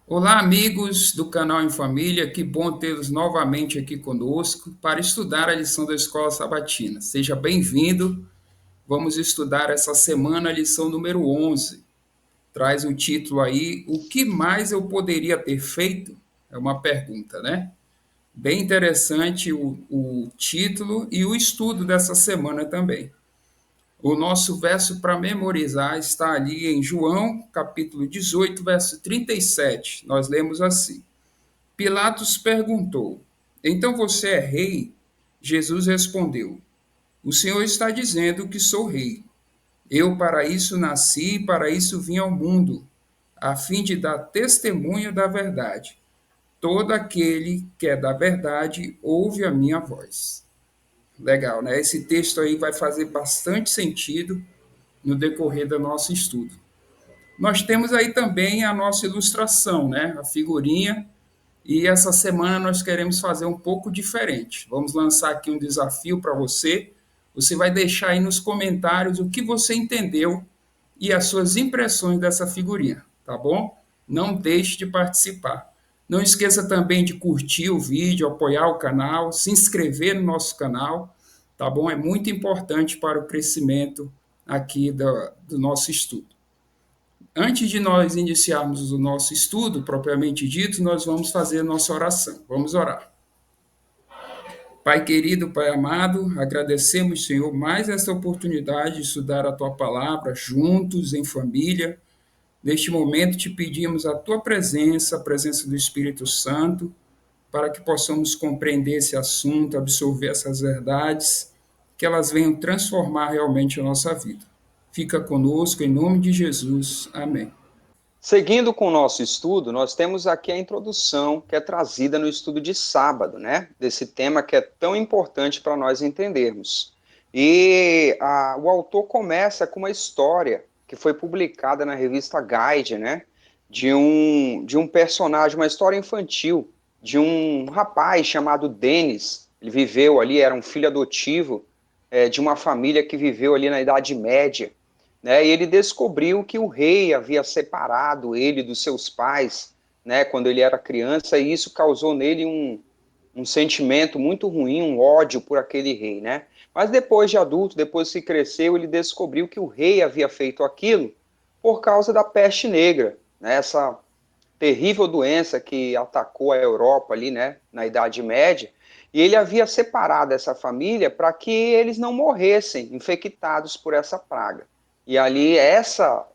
Olá, amigos do canal Em Família, que bom tê-los novamente aqui conosco para estudar a lição da Escola Sabatina. Seja bem-vindo. Vamos estudar essa semana a lição número 11. Traz o título aí, O que mais eu poderia ter feito? É uma pergunta, né? Bem interessante o título e o estudo dessa semana também. O nosso verso para memorizar está ali em João, capítulo 18, verso 37. Nós lemos assim: Pilatos perguntou: Então você é rei? Jesus respondeu: O Senhor está dizendo que sou rei. Eu para isso nasci e para isso vim ao mundo, a fim de dar testemunho da verdade. Todo aquele que é da verdade ouve a minha voz. Legal, né? Esse texto aí vai fazer bastante sentido no decorrer do nosso estudo. Nós temos aí também a nossa ilustração, né? A figurinha. E essa semana nós queremos fazer um pouco diferente. Vamos lançar aqui um desafio para você. Você vai deixar aí nos comentários o que você entendeu e as suas impressões dessa figurinha, tá bom? Não deixe de participar. Não esqueça também de curtir o vídeo, apoiar o canal, se inscrever no nosso canal, tá bom? É muito importante para o crescimento aqui do nosso estudo. Antes de nós iniciarmos o nosso estudo propriamente dito, nós vamos fazer a nossa oração. Vamos orar. Pai querido, Pai amado, agradecemos, Senhor, mais essa oportunidade de estudar a Tua palavra juntos, em família. Neste momento te pedimos a Tua presença, a presença do Espírito Santo, para que possamos compreender esse assunto, absorver essas verdades, que elas venham transformar realmente a nossa vida. Fica conosco, em nome de Jesus. Amém. Seguindo com o nosso estudo, nós temos aqui a introdução que é trazida no estudo de sábado, né? Desse tema que é tão importante para nós entendermos. O autor começa com uma história que foi publicada na revista Guide, né? De um personagem, uma história infantil, de um rapaz chamado Denis. Ele viveu ali, era um filho adotivo de uma família que viveu ali na Idade Média, né? E ele descobriu que o rei havia separado ele dos seus pais, né, quando ele era criança, e isso causou nele um sentimento muito ruim, um ódio por aquele rei, né? Mas depois de adulto, depois que cresceu, ele descobriu que o rei havia feito aquilo por causa da peste negra, né? Essa terrível doença que atacou a Europa ali, né, na Idade Média, e ele havia separado essa família para que eles não morressem infectados por essa praga. E ali essa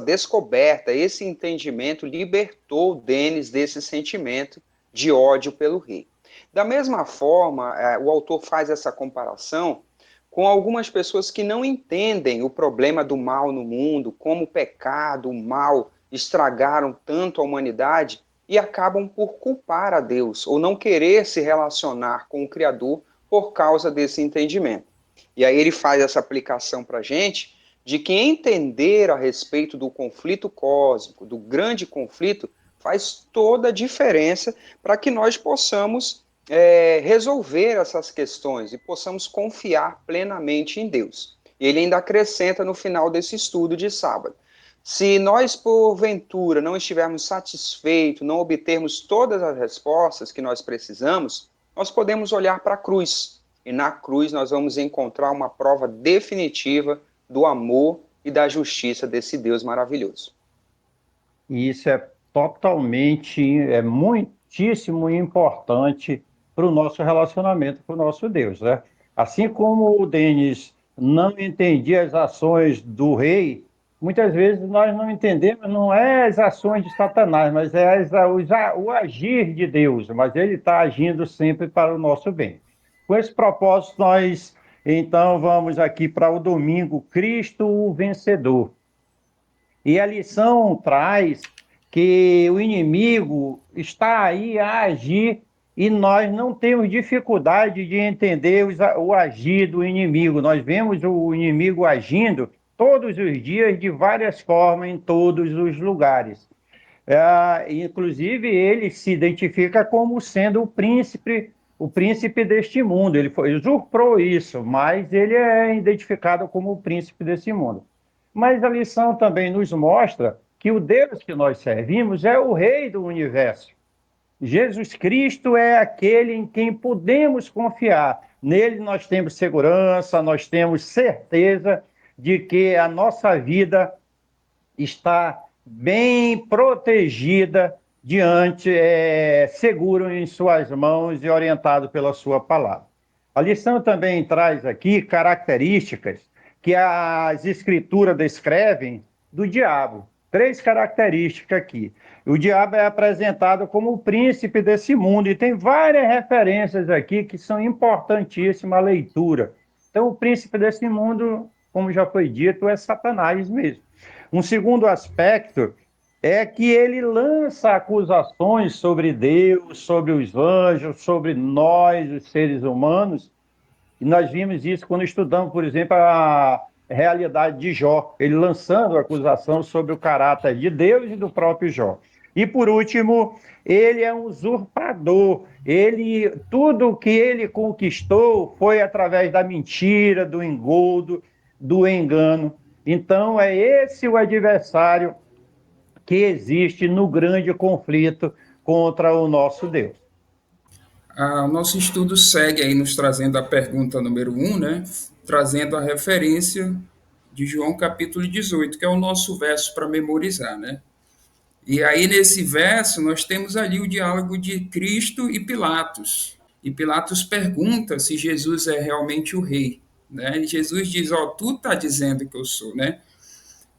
descoberta, esse entendimento libertou Denis desse sentimento de ódio pelo rei. Da mesma forma, o autor faz essa comparação com algumas pessoas que não entendem o problema do mal no mundo, como o pecado, o mal estragaram tanto a humanidade e acabam por culpar a Deus ou não querer se relacionar com o Criador por causa desse entendimento. E aí ele faz essa aplicação para a gente de que entender a respeito do conflito cósmico, do grande conflito, faz toda a diferença para que nós possamos resolver essas questões e possamos confiar plenamente em Deus. E ele ainda acrescenta no final desse estudo de sábado: se nós, porventura, não estivermos satisfeitos, não obtermos todas as respostas que nós precisamos, nós podemos olhar para a cruz. E na cruz nós vamos encontrar uma prova definitiva do amor e da justiça desse Deus maravilhoso. E isso é totalmente, é muitíssimo importante para o nosso relacionamento com o nosso Deus, né? Assim como o Denis não entendia as ações do rei, muitas vezes nós não entendemos, não é as ações de Satanás, mas é o agir de Deus, mas ele está agindo sempre para o nosso bem. Com esse propósito, nós então vamos aqui para o domingo, Cristo o Vencedor. E a lição traz que o inimigo está aí a agir e nós não temos dificuldade de entender o agir do inimigo. Nós vemos o inimigo agindo todos os dias de várias formas em todos os lugares. Inclusive, ele se identifica como sendo o príncipe deste mundo. Ele foi, usurpou isso, mas ele é identificado como o príncipe desse mundo. Mas a lição também nos mostra que o Deus que nós servimos é o rei do universo. Jesus Cristo é aquele em quem podemos confiar. Nele nós temos segurança, nós temos certeza de que a nossa vida está bem protegida diante, seguro em suas mãos e orientado pela sua palavra. A lição também traz aqui características que as escrituras descrevem do diabo. 3 características aqui. O diabo é apresentado como o príncipe desse mundo e tem várias referências aqui que são importantíssimas à leitura. Então, o príncipe desse mundo, como já foi dito, é Satanás mesmo. Um segundo aspecto é que ele lança acusações sobre Deus, sobre os anjos, sobre nós, os seres humanos, e nós vimos isso quando estudamos, por exemplo, a realidade de Jó, ele lançando acusação sobre o caráter de Deus e do próprio Jó. E por último, ele é um usurpador. Tudo que ele conquistou foi através da mentira, do engodo, do engano. Então, é esse o adversário que existe no grande conflito contra o nosso Deus. O nosso estudo segue aí nos trazendo a pergunta número 1, né? Trazendo a referência de João capítulo 18, que é o nosso verso para memorizar, né? E aí, nesse verso, nós temos ali o diálogo de Cristo e Pilatos. E Pilatos pergunta se Jesus é realmente o rei, né? E Jesus diz, tu tá dizendo que eu sou, né?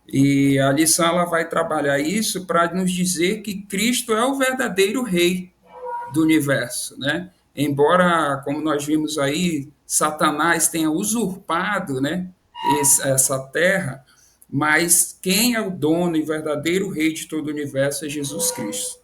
E a lição ela vai trabalhar isso para nos dizer que Cristo é o verdadeiro rei do universo, né? Embora, como nós vimos aí, Satanás tenha usurpado, né, essa terra, mas quem é o dono e verdadeiro rei de todo o universo é Jesus Cristo.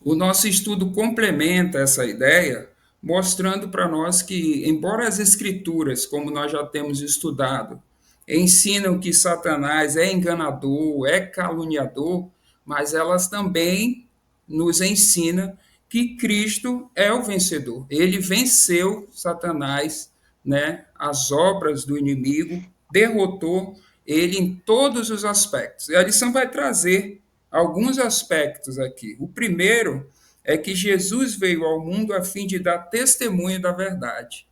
O nosso estudo complementa essa ideia, mostrando para nós que, embora as escrituras, como nós já temos estudado, ensinam que Satanás é enganador, é caluniador, mas elas também nos ensinam que Cristo é o vencedor. Ele venceu Satanás, né, as obras do inimigo, derrotou ele em todos os aspectos. E a lição vai trazer alguns aspectos aqui. O primeiro é que Jesus veio ao mundo a fim de dar testemunho da verdade.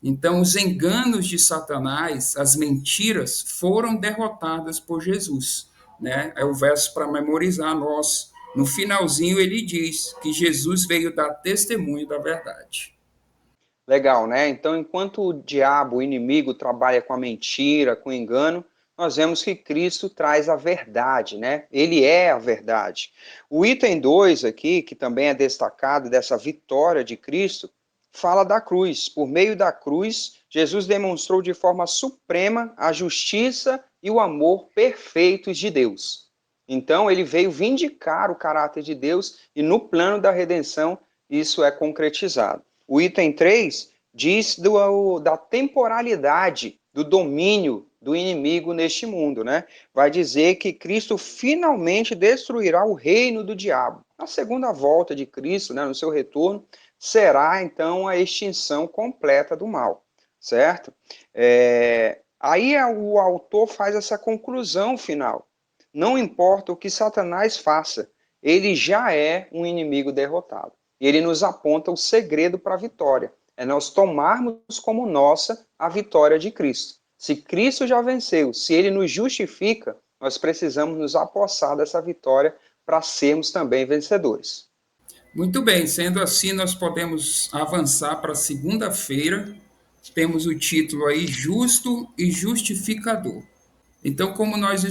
Então, os enganos de Satanás, as mentiras, foram derrotadas por Jesus. Né? É o verso para memorizar nós. No finalzinho, ele diz que Jesus veio dar testemunho da verdade. Legal, né? Então, enquanto o diabo, o inimigo, trabalha com a mentira, com o engano, nós vemos que Cristo traz a verdade, né? Ele é a verdade. O item 2 aqui, que também é destacado dessa vitória de Cristo, fala da cruz. Por meio da cruz, Jesus demonstrou de forma suprema a justiça e o amor perfeitos de Deus. Então, ele veio vindicar o caráter de Deus e no plano da redenção isso é concretizado. O item 3 diz da temporalidade, do domínio do inimigo neste mundo, né? Vai dizer que Cristo finalmente destruirá o reino do diabo. Na segunda volta de Cristo, né, no seu retorno, será então a extinção completa do mal, certo? Aí o autor faz essa conclusão final. Não importa o que Satanás faça, ele já é um inimigo derrotado. E ele nos aponta o segredo para a vitória. É nós tomarmos como nossa a vitória de Cristo. Se Cristo já venceu, se ele nos justifica, nós precisamos nos apossar dessa vitória para sermos também vencedores. Muito bem, sendo assim, nós podemos avançar para segunda-feira. Temos o título aí, Justo e Justificador. Então, como nós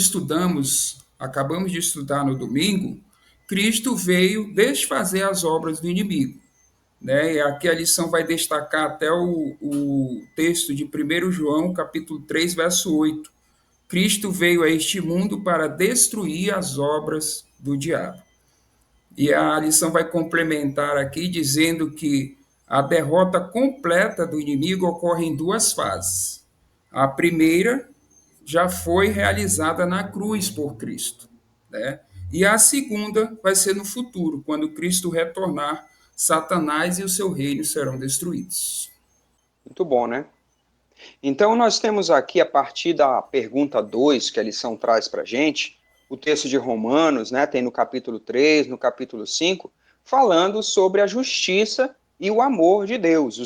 acabamos de estudar no domingo, Cristo veio desfazer as obras do inimigo. Né? E aqui a lição vai destacar até o texto de 1 João, capítulo 3, verso 8. Cristo veio a este mundo para destruir as obras do diabo. E a lição vai complementar aqui dizendo que a derrota completa do inimigo ocorre em 2 fases. A primeira já foi realizada na cruz por Cristo, né? E a segunda vai ser no futuro, quando Cristo retornar, Satanás e o seu reino serão destruídos. Muito bom, né? Então, nós temos aqui, a partir da pergunta 2, que a lição traz para a gente, o texto de Romanos, né, tem no capítulo 3, no capítulo 5, falando sobre a justiça e o amor de Deus.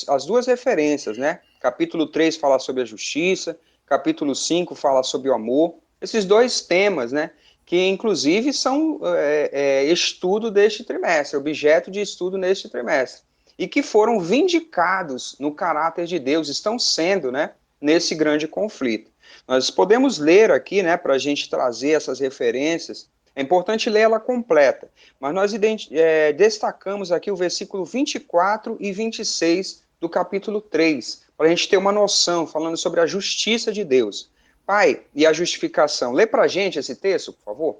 As duas referências, né? Capítulo 3 fala sobre a justiça, capítulo 5 fala sobre o amor. Esses dois temas, né? Que inclusive são estudo deste trimestre, objeto de estudo neste trimestre e que foram vindicados no caráter de Deus, estão sendo, né, nesse grande conflito. Nós podemos ler aqui, né, para a gente trazer essas referências, é importante ler ela completa, mas nós destacamos aqui o versículo 24 e 26 do capítulo 3, para a gente ter uma noção, falando sobre a justiça de Deus. Pai, e a justificação. Lê para a gente esse texto, por favor.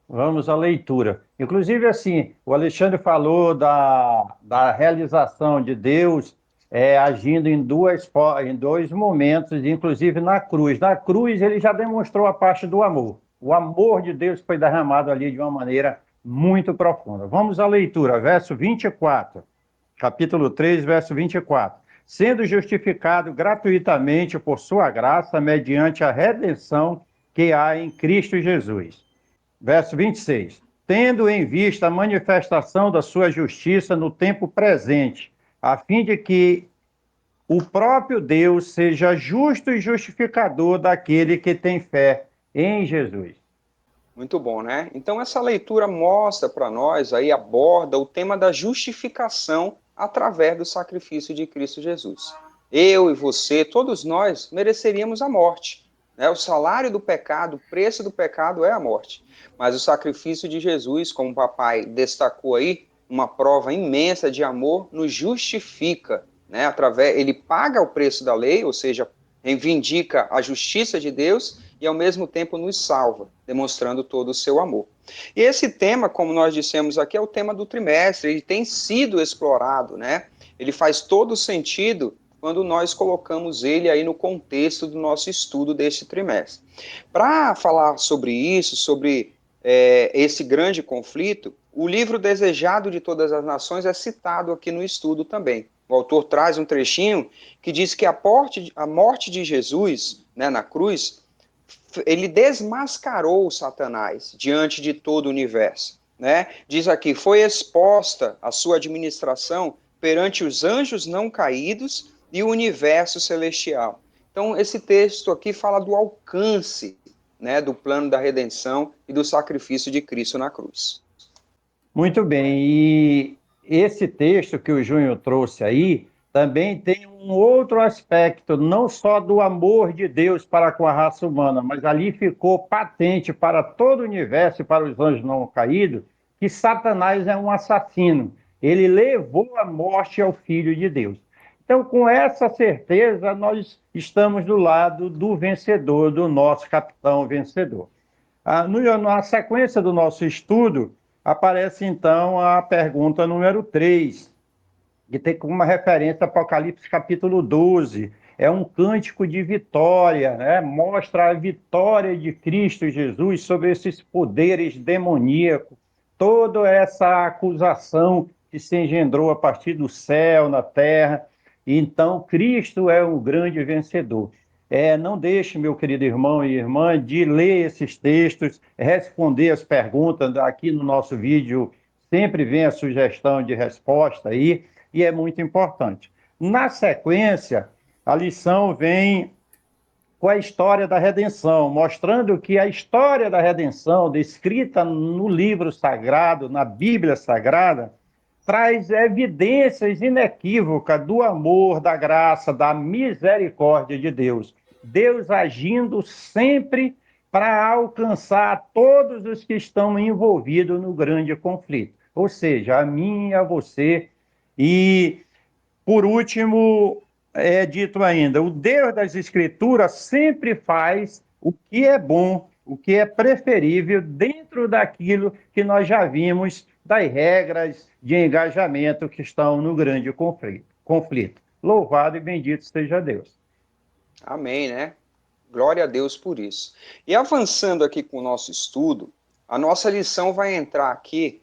Vamos à leitura. Inclusive, assim, o Alexandre falou da realização de Deus agindo em dois momentos, inclusive na cruz. Na cruz, ele já demonstrou a parte do amor. O amor de Deus foi derramado ali de uma maneira muito profunda. Vamos à leitura, verso 24, capítulo 3, verso 24. Sendo justificado gratuitamente por sua graça, mediante a redenção que há em Cristo Jesus. Verso 26. Tendo em vista a manifestação da sua justiça no tempo presente, a fim de que o próprio Deus seja justo e justificador daquele que tem fé em Jesus. Muito bom, né? Então essa leitura mostra para nós, aí aborda o tema da justificação através do sacrifício de Cristo Jesus. Eu e você, todos nós, mereceríamos a morte, né? O salário do pecado, o preço do pecado é a morte. Mas o sacrifício de Jesus, como o papai destacou aí, uma prova imensa de amor, nos justifica, né? Ele paga o preço da lei, ou seja, reivindica a justiça de Deus e ao mesmo tempo nos salva, demonstrando todo o seu amor. E esse tema, como nós dissemos aqui, é o tema do trimestre, ele tem sido explorado, né? Ele faz todo sentido quando nós colocamos ele aí no contexto do nosso estudo deste trimestre. Para falar sobre isso, sobre esse grande conflito, o livro Desejado de Todas as Nações é citado aqui no estudo também. O autor traz um trechinho que diz que a morte de Jesus, né, na cruz, ele desmascarou Satanás diante de todo o universo. Né? Diz aqui, foi exposta a sua administração perante os anjos não caídos e o universo celestial. Então, esse texto aqui fala do alcance, né, do plano da redenção e do sacrifício de Cristo na cruz. Muito bem, e esse texto que o Júnior trouxe aí também tem um outro aspecto, não só do amor de Deus para com a raça humana, mas ali ficou patente para todo o universo e para os anjos não caídos que Satanás é um assassino. Ele levou a morte ao Filho de Deus. Então, com essa certeza, nós estamos do lado do vencedor, do nosso capitão vencedor. Na sequência do nosso estudo, aparece então a pergunta número 3, que tem como uma referência Apocalipse capítulo 12. É um cântico de vitória, né? Mostra a vitória de Cristo Jesus sobre esses poderes demoníacos, toda essa acusação que se engendrou a partir do céu, na terra. Então, Cristo é o grande vencedor. Não deixe, meu querido irmão e irmã, de ler esses textos, responder as perguntas. Aqui no nosso vídeo sempre vem a sugestão de resposta aí, e é muito importante. Na sequência, a lição vem com a história da redenção, mostrando que a história da redenção, descrita no livro sagrado, na Bíblia Sagrada, traz evidências inequívocas do amor, da graça, da misericórdia de Deus. Deus agindo sempre para alcançar todos os que estão envolvidos no grande conflito. Ou seja, a mim e a você. E, por último, é dito ainda, o Deus das Escrituras sempre faz o que é bom, o que é preferível dentro daquilo que nós já vimos das regras de engajamento que estão no grande conflito. Louvado e bendito seja Deus. Amém, né? Glória a Deus por isso. E avançando aqui com o nosso estudo, a nossa lição vai entrar aqui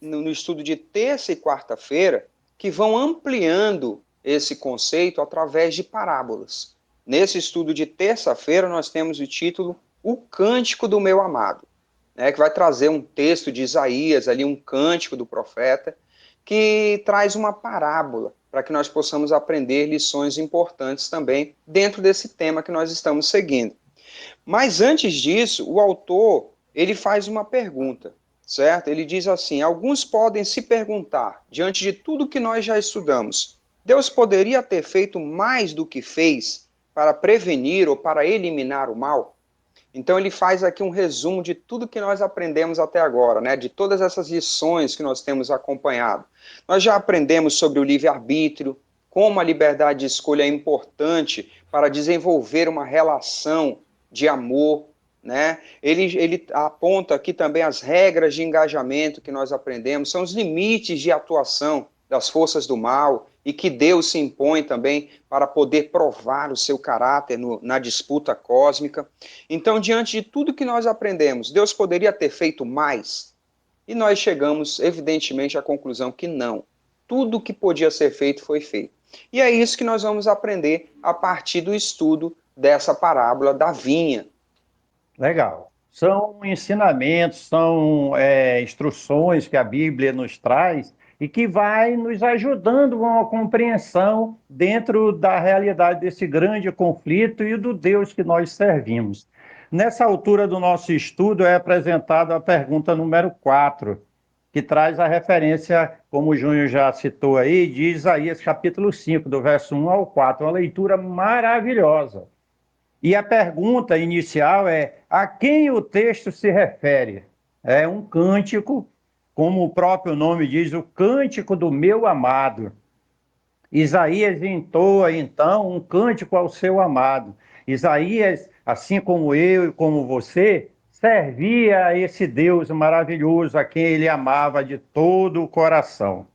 no estudo de terça e quarta-feira, que vão ampliando esse conceito através de parábolas. Nesse estudo de terça-feira, nós temos o título O Cântico do Meu Amado, né, que vai trazer um texto de Isaías, ali um cântico do profeta, que traz uma parábola para que nós possamos aprender lições importantes também dentro desse tema que nós estamos seguindo. Mas antes disso, o autor, ele faz uma pergunta, certo? Ele diz assim: alguns podem se perguntar, diante de tudo que nós já estudamos, Deus poderia ter feito mais do que fez para prevenir ou para eliminar o mal? Então ele faz aqui um resumo de tudo que nós aprendemos até agora, né? De todas essas lições que nós temos acompanhado. Nós já aprendemos sobre o livre-arbítrio, como a liberdade de escolha é importante para desenvolver uma relação de amor, né? Ele aponta aqui também as regras de engajamento que nós aprendemos, são os limites de atuação das forças do mal e que Deus se impõe também para poder provar o seu caráter na disputa cósmica. Então, diante de tudo que nós aprendemos, Deus poderia ter feito mais? E nós chegamos, evidentemente, à conclusão que não. Tudo que podia ser feito foi feito. E é isso que nós vamos aprender a partir do estudo dessa parábola da vinha. Legal. São ensinamentos, são instruções que a Bíblia nos traz e que vai nos ajudando a uma compreensão dentro da realidade desse grande conflito e do Deus que nós servimos. Nessa altura do nosso estudo é apresentada a pergunta número 4, que traz a referência, como o Júnior já citou aí, de Isaías capítulo 5, do verso 1 ao 4, uma leitura maravilhosa. E a pergunta inicial é: a quem o texto se refere? É um cântico, como o próprio nome diz, o cântico do meu amado. Isaías entoa, então, um cântico ao seu amado. Isaías, assim como eu e como você, servia a esse Deus maravilhoso a quem ele amava de todo o coração.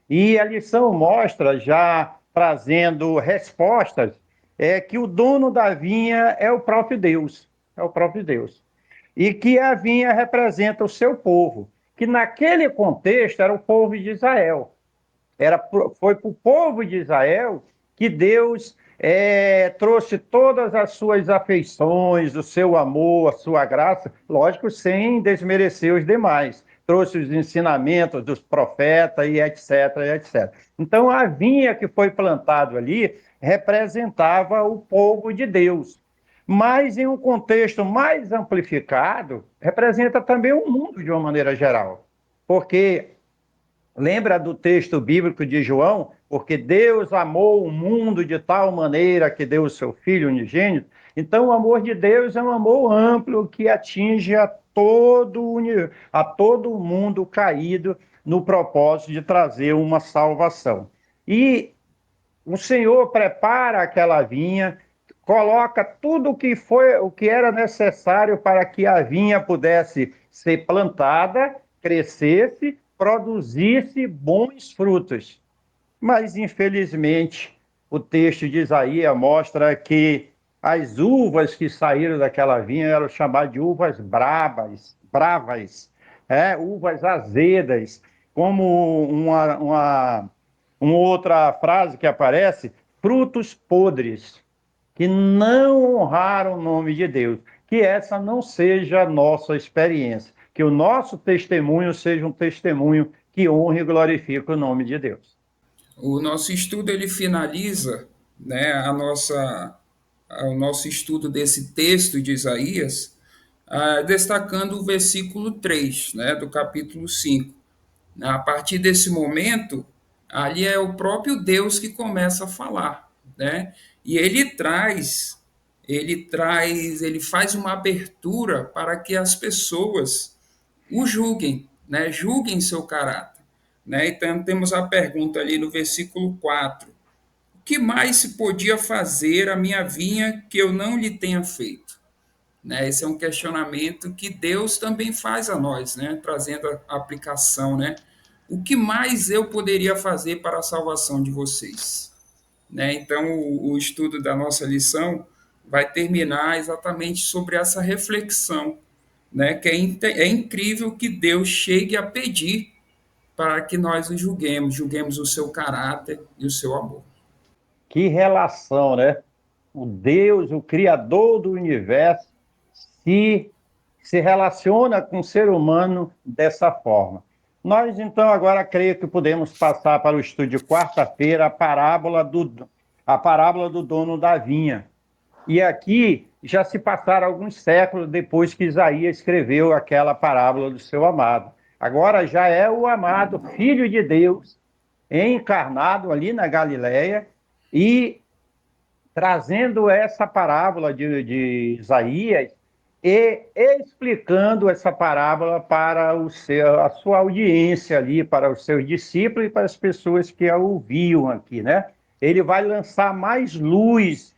E a lição mostra, já trazendo respostas, que o dono da vinha é o próprio Deus, é o próprio Deus. E que a vinha representa o seu povo, que naquele contexto era o povo de Israel. Foi para o povo de Israel que Deus trouxe todas as suas afeições, o seu amor, a sua graça, lógico, sem desmerecer os demais. Trouxe os ensinamentos dos profetas e etc, etc. Então, a vinha que foi plantado ali representava o povo de Deus. Mas, em um contexto mais amplificado, representa também o mundo de uma maneira geral. Porque lembra do texto bíblico de João? Porque Deus amou o mundo de tal maneira que deu o seu Filho unigênito. Então, o amor de Deus é um amor amplo que atinge a todo mundo caído no propósito de trazer uma salvação. E o Senhor prepara aquela vinha, coloca tudo o que era necessário para que a vinha pudesse ser plantada, crescesse, produzisse bons frutos. Mas, infelizmente, o texto de Isaías mostra que as uvas que saíram daquela vinha eram chamadas de uvas bravas, uvas azedas, como uma outra frase que aparece, frutos podres, que não honraram o nome de Deus. Que essa não seja a nossa experiência, que o nosso testemunho seja um testemunho que honre e glorifique o nome de Deus. O nosso estudo ele finaliza, né, o nosso estudo desse texto de Isaías, destacando o versículo 3, né, do capítulo 5. A partir desse momento, ali é o próprio Deus que começa a falar, né? E ele faz uma abertura para que as pessoas o julguem, né? Julguem seu caráter, né? Então temos a pergunta ali no versículo 4: o que mais se podia fazer a minha vinha que eu não lhe tenha feito? Né? Esse é um questionamento que Deus também faz a nós, né? Trazendo a aplicação, né? O que mais eu poderia fazer para a salvação de vocês? Né? Então, o estudo da nossa lição vai terminar exatamente sobre essa reflexão, né, que é incrível que Deus chegue a pedir para que nós o julguemos, julguemos o seu caráter e o seu amor. Que relação, né? O Deus, o Criador do universo, se, se relaciona com o ser humano dessa forma. Nós, então, agora creio que podemos passar para o estudo de quarta-feira a parábola do dono da vinha. E aqui já se passaram alguns séculos depois que Isaías escreveu aquela parábola do seu amado. Agora já é o amado Filho de Deus, encarnado ali na Galileia e trazendo essa parábola de Isaías e explicando essa parábola para a sua audiência ali, para os seus discípulos e para as pessoas que a ouviam aqui, né? Ele vai lançar mais luz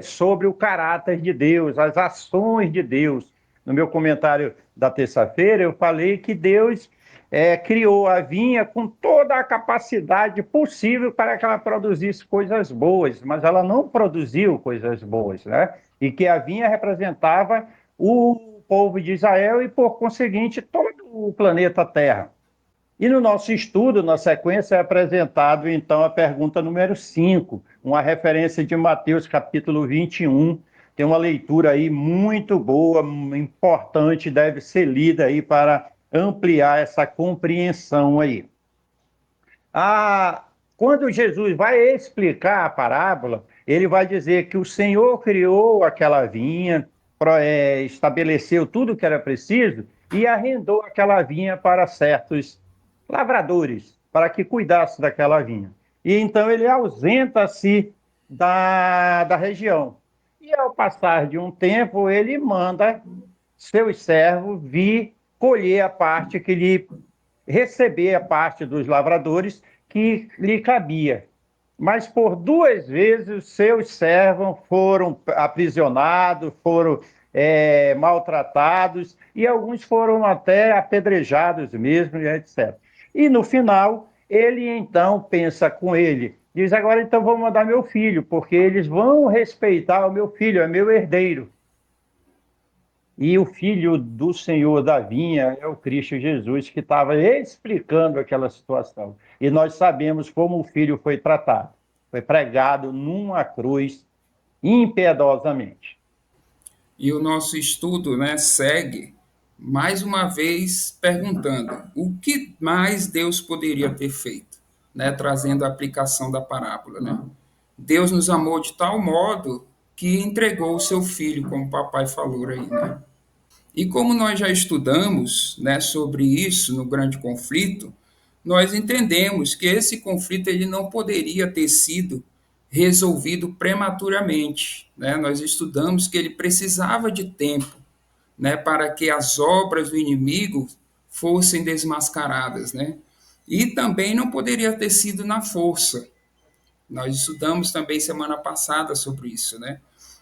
sobre o caráter de Deus, as ações de Deus. No meu comentário da terça-feira, eu falei que Deus criou a vinha com toda a capacidade possível para que ela produzisse coisas boas, mas ela não produziu coisas boas, né? E que a vinha representava o povo de Israel e, por conseguinte, todo o planeta Terra. E no nosso estudo, na sequência, é apresentado, então, a pergunta número 5, uma referência de Mateus, capítulo 21. Tem uma leitura aí muito boa, importante, deve ser lida aí para ampliar essa compreensão aí. Quando Jesus vai explicar a parábola, ele vai dizer que o Senhor criou aquela vinha, estabeleceu tudo o que era preciso e arrendou aquela vinha para certos lavradores, para que cuidassem daquela vinha. E então ele ausenta-se da região. E ao passar de um tempo, ele manda seus servos vir colher a parte que lhe receber a parte dos lavradores que lhe cabia. Mas por 2 vezes os seus servos foram aprisionados, foram maltratados e alguns foram até apedrejados mesmo, etc. E no final, ele então pensa com ele, diz, agora então vou mandar meu filho, porque eles vão respeitar o meu filho, é meu herdeiro. E o filho do Senhor da vinha é o Cristo Jesus, que estava explicando aquela situação. E nós sabemos como o filho foi tratado. Foi pregado numa cruz impiedosamente. E o nosso estudo, né, segue mais uma vez perguntando o que mais Deus poderia ter feito, né, trazendo a aplicação da parábola, né? Deus nos amou de tal modo que entregou o seu filho, como o papai falou aí, né? E como nós já estudamos, né, sobre isso no grande conflito, nós entendemos que esse conflito ele não poderia ter sido resolvido prematuramente, né? Nós estudamos que ele precisava de tempo, né, para que as obras do inimigo fossem desmascaradas, né? E também não poderia ter sido na força. Nós estudamos também semana passada sobre isso, né?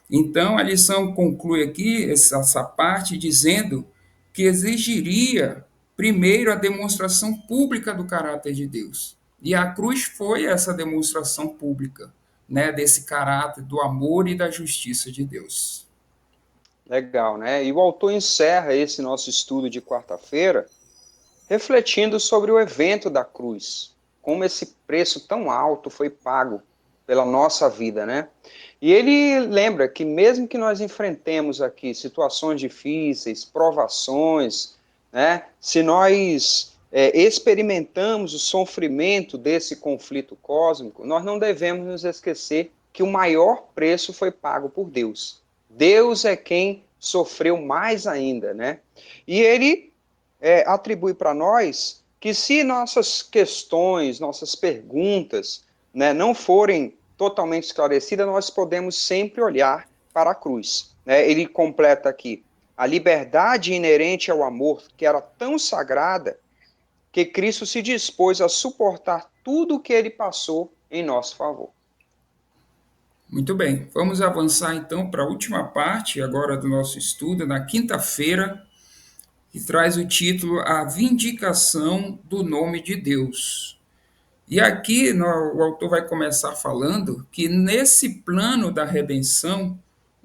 Então, a lição conclui aqui essa parte dizendo que exigiria primeiro a demonstração pública do caráter de Deus. E a cruz foi essa demonstração pública, né, desse caráter do amor e da justiça de Deus. Legal, né? E o autor encerra esse nosso estudo de quarta-feira refletindo sobre o evento da cruz, como esse preço tão alto foi pago pela nossa vida, né? E ele lembra que mesmo que nós enfrentemos aqui situações difíceis, provações, né? Se nós experimentamos o sofrimento desse conflito cósmico, nós não devemos nos esquecer que o maior preço foi pago por Deus. Deus é quem sofreu mais ainda, né? E ele atribui para nós que se nossas questões, nossas perguntas, né, não forem totalmente esclarecidas, nós podemos sempre olhar para a cruz. Né? Ele completa aqui, a liberdade inerente ao amor, que era tão sagrada, que Cristo se dispôs a suportar tudo o que ele passou em nosso favor. Muito bem, vamos avançar então para a última parte agora do nosso estudo, na quinta-feira, que traz o título A Vindicação do Nome de Deus. E aqui o autor vai começar falando que nesse plano da redenção,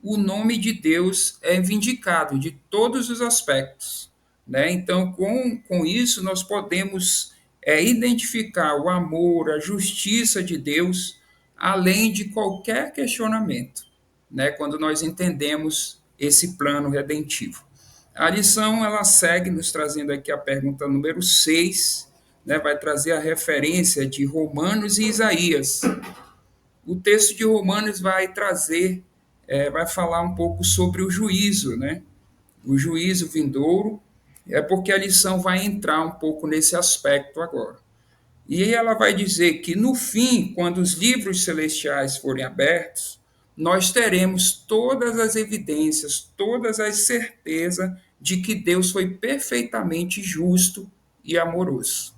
o nome de Deus é vindicado de todos os aspectos, né? Então, com isso, nós podemos identificar o amor, a justiça de Deus, além de qualquer questionamento, né? Quando nós entendemos esse plano redentivo. A lição, ela segue nos trazendo aqui a pergunta número 6, né? Vai trazer a referência de Romanos e Isaías. O texto de Romanos vai trazer, vai falar um pouco sobre o juízo, né? O juízo vindouro, porque a lição vai entrar um pouco nesse aspecto agora. E aí ela vai dizer que no fim, quando os livros celestiais forem abertos, nós teremos todas as evidências, todas as certezas de que Deus foi perfeitamente justo e amoroso.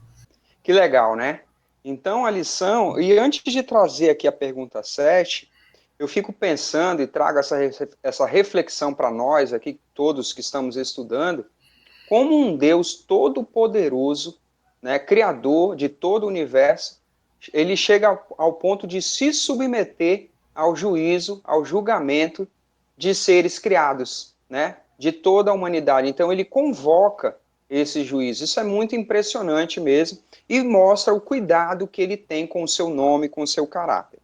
Que legal, né? Então, a lição, e antes de trazer aqui a pergunta 7, eu fico pensando e trago essa reflexão para nós aqui, todos que estamos estudando, como um Deus todo-poderoso, né, criador de todo o universo, ele chega ao ponto de se submeter ao juízo, ao julgamento de seres criados, né, de toda a humanidade. Então, ele convoca esse juízo. Isso é muito impressionante mesmo e mostra o cuidado que ele tem com o seu nome, com o seu caráter.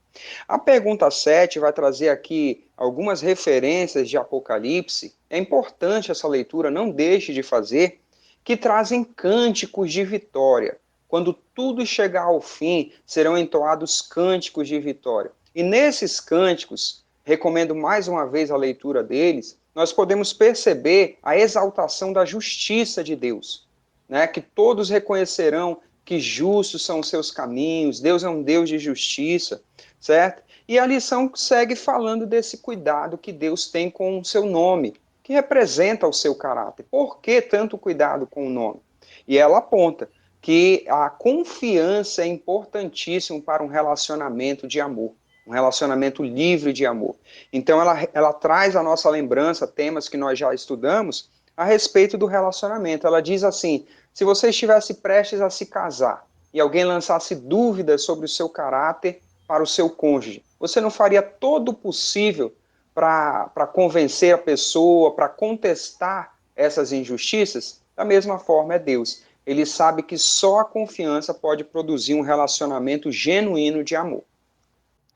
A pergunta 7 vai trazer aqui algumas referências de Apocalipse. É importante essa leitura, não deixe de fazer, que trazem cânticos de vitória. Quando tudo chegar ao fim, serão entoados cânticos de vitória. E nesses cânticos, recomendo mais uma vez a leitura deles, nós podemos perceber a exaltação da justiça de Deus, né? Que todos reconhecerão que justos são os seus caminhos, Deus é um Deus de justiça, certo? E a lição segue falando desse cuidado que Deus tem com o seu nome, que representa o seu caráter. Por que tanto cuidado com o nome? E ela aponta que a confiança é importantíssimo para um relacionamento de amor, um relacionamento livre de amor. Então ela traz à nossa lembrança temas que nós já estudamos a respeito do relacionamento. Ela diz assim, se você estivesse prestes a se casar e alguém lançasse dúvidas sobre o seu caráter para o seu cônjuge, você não faria todo o possível para convencer a pessoa, para contestar essas injustiças? Da mesma forma é Deus. Ele sabe que só a confiança pode produzir um relacionamento genuíno de amor.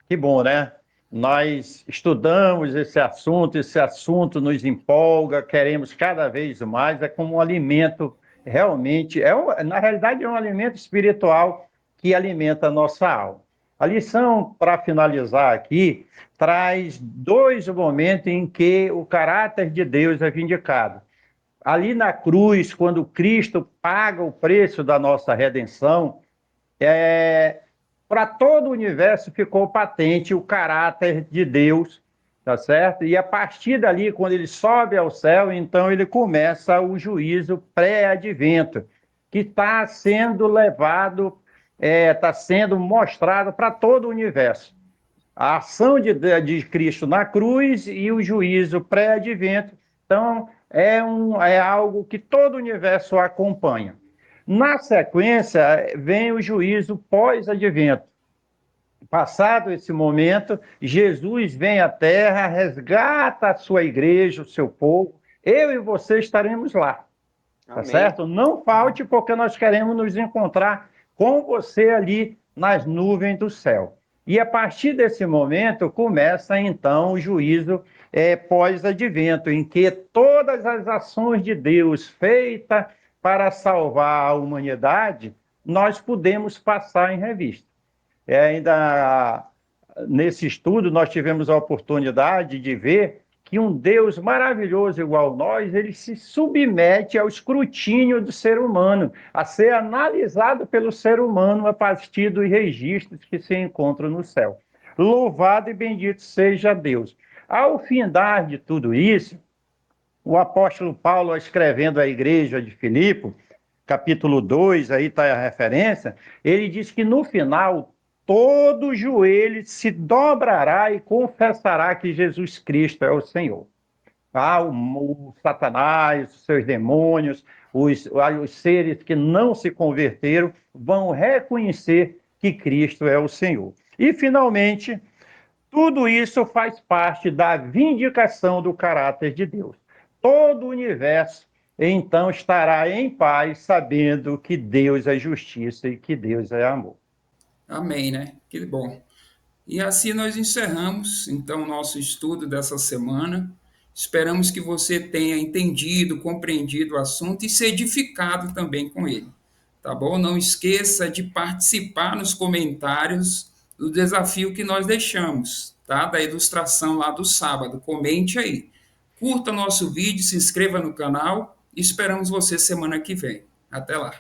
Que bom, né? Nós estudamos esse assunto nos empolga, queremos cada vez mais, é como um alimento, realmente, na realidade é um alimento espiritual que alimenta a nossa alma. A lição, para finalizar aqui, traz dois momentos em que o caráter de Deus é vindicado. Ali na cruz, quando Cristo paga o preço da nossa redenção, para todo o universo ficou patente o caráter de Deus, tá certo? E a partir dali, quando ele sobe ao céu, então ele começa o juízo pré-advento, que está sendo levado, está sendo mostrado para todo o universo. A ação de Cristo na cruz e o juízo pré-advento, então, é algo que todo o universo acompanha. Na sequência, vem o juízo pós-advento. Passado esse momento, Jesus vem à Terra, resgata a sua igreja, o seu povo. Eu e você estaremos lá, tá certo? Não falte, porque nós queremos nos encontrar com você ali nas nuvens do céu. E a partir desse momento, começa então o juízo pós-advento, em que todas as ações de Deus feitas para salvar a humanidade, nós podemos passar em revista. Ainda nesse estudo, nós tivemos a oportunidade de ver que um Deus maravilhoso igual nós, ele se submete ao escrutínio do ser humano, a ser analisado pelo ser humano a partir dos registros que se encontram no céu. Louvado e bendito seja Deus. Ao findar de tudo isso, o apóstolo Paulo, escrevendo à igreja de Filipe, capítulo 2, aí está a referência, ele diz que no final todo joelho se dobrará e confessará que Jesus Cristo é o Senhor. O Satanás, os seus demônios, os seres que não se converteram vão reconhecer que Cristo é o Senhor. E, finalmente, Tudo isso faz parte da vindicação do caráter de Deus. Todo o universo, então, estará em paz, sabendo que Deus é justiça e que Deus é amor. Amém, né? Que bom. E assim nós encerramos, então, o nosso estudo dessa semana. Esperamos que você tenha entendido, compreendido o assunto e se edificado também com ele. Tá bom? Não esqueça de participar nos comentários do desafio que nós deixamos, tá? Da ilustração lá do sábado. Comente aí. Curta nosso vídeo, se inscreva no canal e esperamos você semana que vem. Até lá.